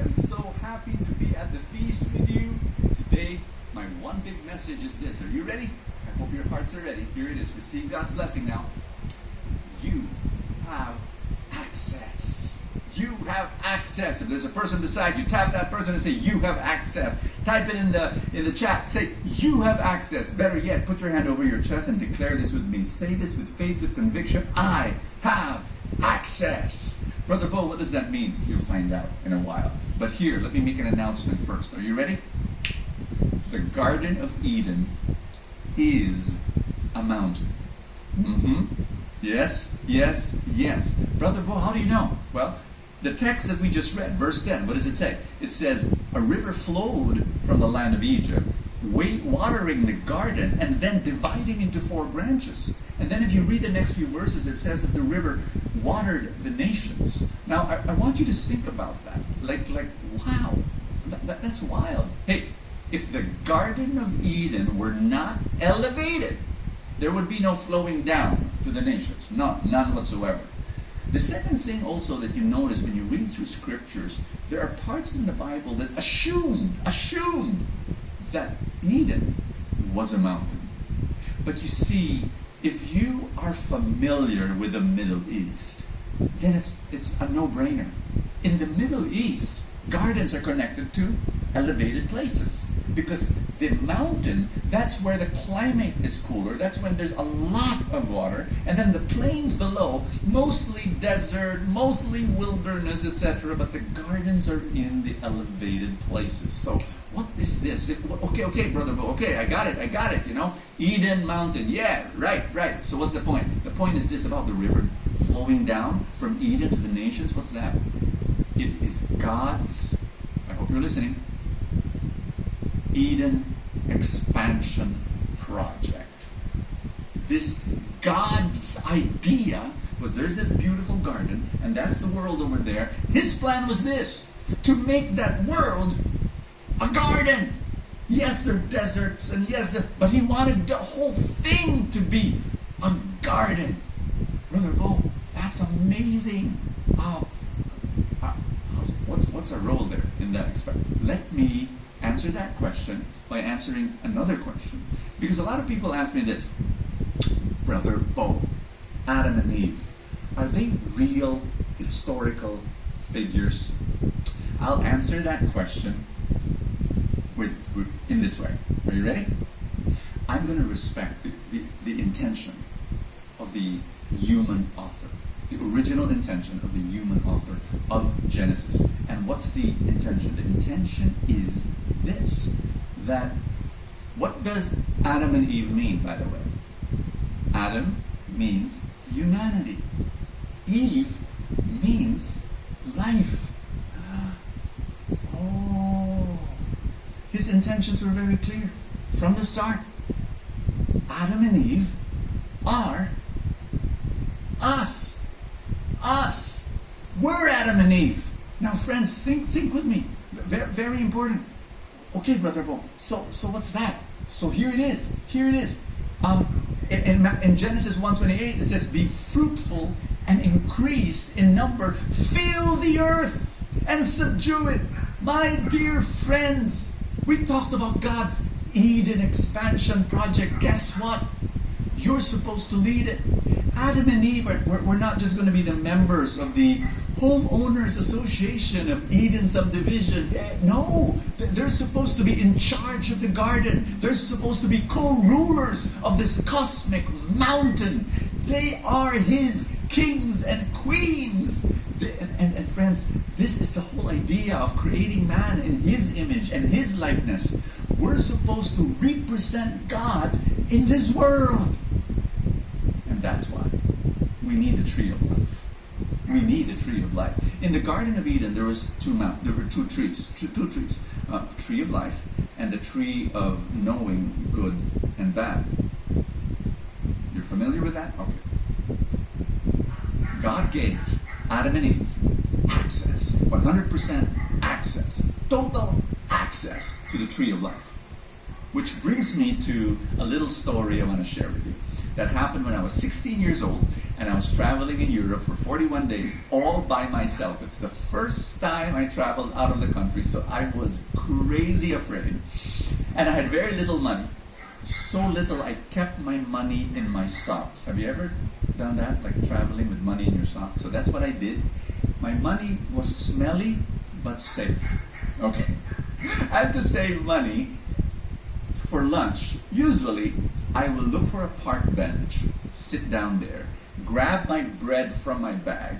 am so happy to be at the feast with you. Today, my one big message is this. Are you ready? I hope your hearts are ready. Here it is. Receive God's blessing now. You have access. You have access. If there's a person beside you, tap that person and say, you have access. Type it in the chat. Say, you have access. Better yet, put your hand over your chest and declare this with me. Say this with faith, with conviction. I have access. Brother Bo, what does that mean? You'll find out in a while. But here, let me make an announcement first. Are you ready? The Garden of Eden is a mountain. Yes, yes, yes. Brother Bo, how do you know? Well, the text that we just read, verse 10, what does it say? It says, a river flowed from the land of Egypt, watering the garden and then dividing into 4 branches. And then if you read the next few verses, it says that the river watered the nations. Now, I want you to think about that. Like wow, that's wild. Hey, if the Garden of Eden were not elevated, there would be no flowing down to the nations. None whatsoever. The second thing also that you notice when you read through scriptures, there are parts in the Bible that assumed that Eden was a mountain. But you see, if you are familiar with the Middle East, then it's a no-brainer. In the Middle East, gardens are connected to elevated places. Because the mountain, that's where the climate is cooler. That's when there's a lot of water. And then the plains below, mostly desert, mostly wilderness, etc. But the gardens are in the elevated places. So what is this? Okay, brother, okay, I got it, you know. Eden Mountain, yeah, right. So what's the point? The point is this about the river flowing down from Eden to the nations. What's that? It is God's, I hope you're listening, Eden expansion project. This God's idea was there's this beautiful garden, and that's the world over there. His plan was this, to make that world a garden. Yes, there are deserts, and yes, but he wanted the whole thing to be a garden. Brother Bo, that's amazing. What's our role there in that experiment? Let me answer that question by answering another question. Because a lot of people ask me this, Brother Bo, Adam and Eve, are they real historical figures? I'll answer that question in this way. Are you ready? I'm going to respect the intention of the human author, the original intention of the human author of Genesis. And what's the intention? The intention is this, that what does Adam and Eve mean, by the way? Adam means humanity. Eve means life. Oh, his intentions were very clear from the start. Adam and Eve are us. We're Adam and Eve. Now, friends, think with me. Very, very important. Okay, Brother Bo. So what's that? So here it is. In Genesis 1:28, it says, "Be fruitful and increase in number, fill the earth and subdue it." My dear friends, we talked about God's Eden expansion project. Guess what? You're supposed to lead it. Adam and Eve we're not just going to be the members of the Homeowners Association of Eden Subdivision. No, they're supposed to be in charge of the garden. They're supposed to be co-rulers of this cosmic mountain. They are his kings and queens. And friends, this is the whole idea of creating man in his image and his likeness. We're supposed to represent God in this world. And that's why we need the tree of life. We need the tree of life. In the Garden of Eden, there were two trees. Tree of life and the tree of knowing good and bad. You're familiar with that? Okay. God gave Adam and Eve access, 100% access, total access to the tree of life. Which brings me to a little story I want to share with you that happened when I was 16 years old. and I was traveling in Europe for 41 days all by myself. It's the first time I traveled out of the country, so I was crazy afraid. And I had very little money. So little, I kept my money in my socks. Have you ever done that, like traveling with money in your socks? So that's what I did. My money was smelly, but safe. Okay. I had to save money for lunch. Usually, I will look for a park bench, sit down there, grab my bread from my bag.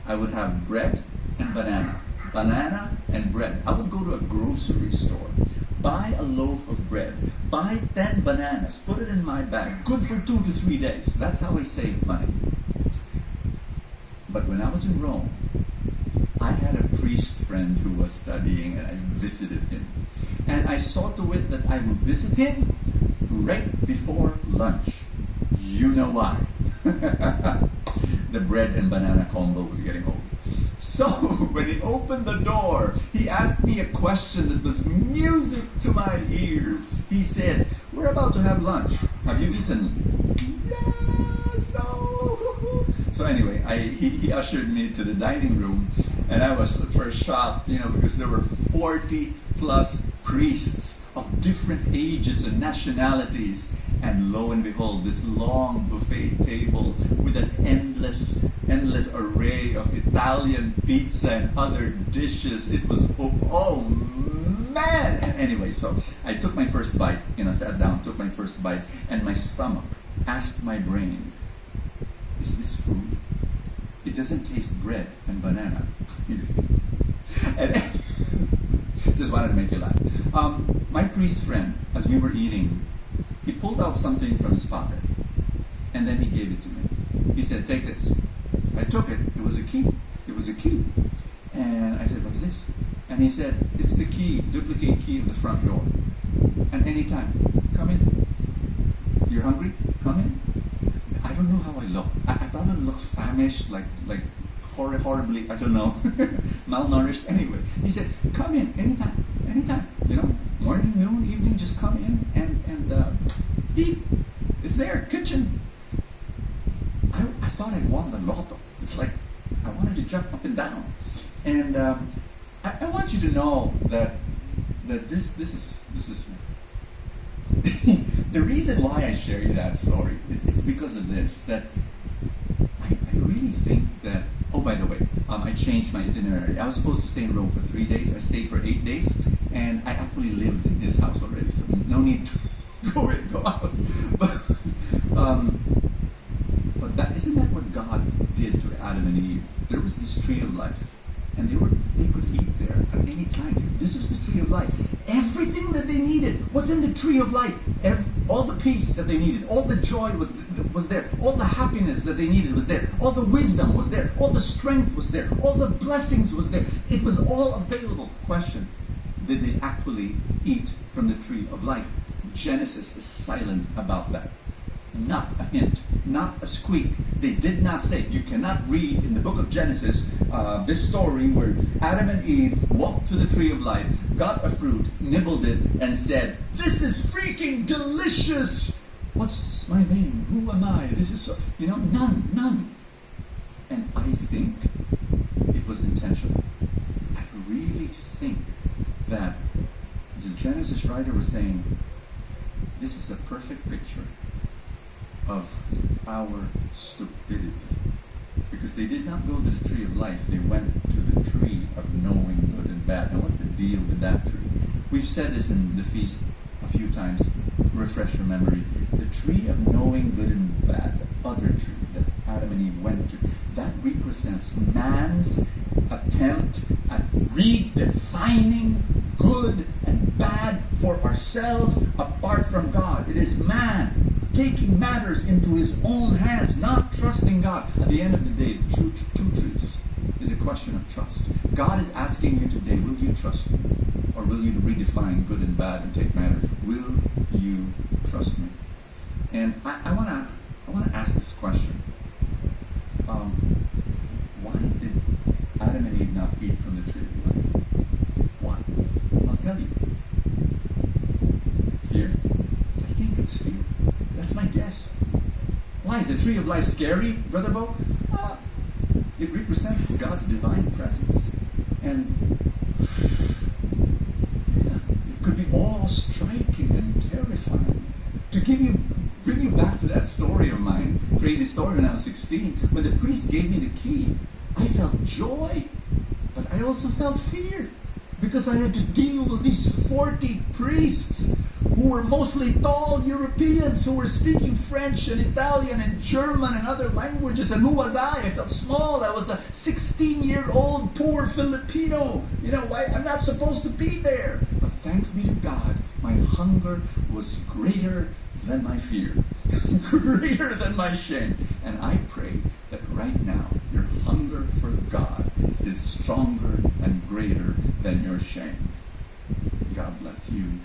I would have bread and banana. Banana and bread. I would go to a grocery store, buy a loaf of bread, buy 10 bananas, put it in my bag, good for 2 to 3 days. That's how I saved money. But when I was in Rome, I had a priest friend who was studying, and I visited him. And I saw to it that I would visit him right before lunch. You know why. The bread and banana combo was getting old. So, when he opened the door, he asked me a question that was music to my ears. He said, "We're about to have lunch. Have you eaten?" Yes, no. So anyway, he ushered me to the dining room, and I was at first shocked, because there were 40 plus priests of different ages and nationalities. And lo and behold, this long buffet table with an endless array of Italian pizza and other dishes. It was, oh man! And anyway, so I took my first bite, sat down, took my first bite, and my stomach asked my brain, is this food? It doesn't taste bread and banana. And just wanted to make you laugh. My priest friend, as we were eating, he pulled out something from his pocket, and then he gave it to me. He said, "Take this." I took it. It was a key. It was a key. And I said, "What's this?" And he said, "It's the key, duplicate key of the front door. And anytime, come in. You're hungry? Come in." I don't know how I look. I probably look famished, like horribly, I don't know, malnourished. Anyway, he said, "Come in, anytime. Morning, noon, evening, just come in and eat. It's there, kitchen." I thought I'd won the lotto. It's like I wanted to jump up and down. And I want you to know that this is the reason why I share you that story. It's because of this, that I really think that. Oh, by the way, I changed my itinerary. I was supposed to stay in Rome for 3 days. I stayed for 8 days, and I actually lived in his house already, so no need to go in, go out. But isn't that what God did to Adam and Eve? There was this tree of life, and they could eat there at any time. This was the tree of life. Everything that they needed was in the tree of life. All the peace that they needed, all the joy was there, all the happiness that they needed was there, all the wisdom was there, all the strength was there, all the blessings was there. It was all available. Question: did they actually eat from the tree of life? Genesis is silent about that. Not a hint, not a squeak. They did not say. You cannot read in the book of Genesis this story where Adam and Eve walked to the tree of life, got a fruit, nibbled it, and said, "This is freaking delicious. What's my name? Who am I? This is so..." None. And I think it was intentional. I really think that the Genesis writer was saying, this is a perfect picture of our stupidity. Because they did not go to the tree of life, they went to the tree of knowing good and bad. Now what's the deal with that tree? We've said this in the feast a few times, refresh your memory. The tree of knowing good and bad, the other tree that Adam and Eve went to, that represents man's attempt at redefining good and bad for ourselves apart from God. It is man taking matters into his own hands, not trusting God. At the end of the day, two truths is a question of trust. God is asking you today, will you trust me? Or will you redefine good and bad and take matters? Will you trust me? And I want to ask this question. Why did Adam and Eve not eat from the tree of life? Why? I'll tell you. Fear. I think it's fear. That's my guess. Why Why is the tree of life scary, Brother Bo? It represents God's divine presence. And yeah, it could be awe-striking and terrifying. To bring you back to that story of mine, crazy story when I was 16, when the priest gave me the key, I felt joy, but I also felt fear. Because I had to deal with these 40 priests who were mostly tall Europeans who were speaking French and Italian and German and other languages. And who was I? I felt small. I was a 16-year-old poor Filipino. I'm not supposed to be there. But thanks be to God, my hunger was greater than my fear, greater than my shame. And I pray that right now your hunger for God is stronger and greater than your shame. God bless you.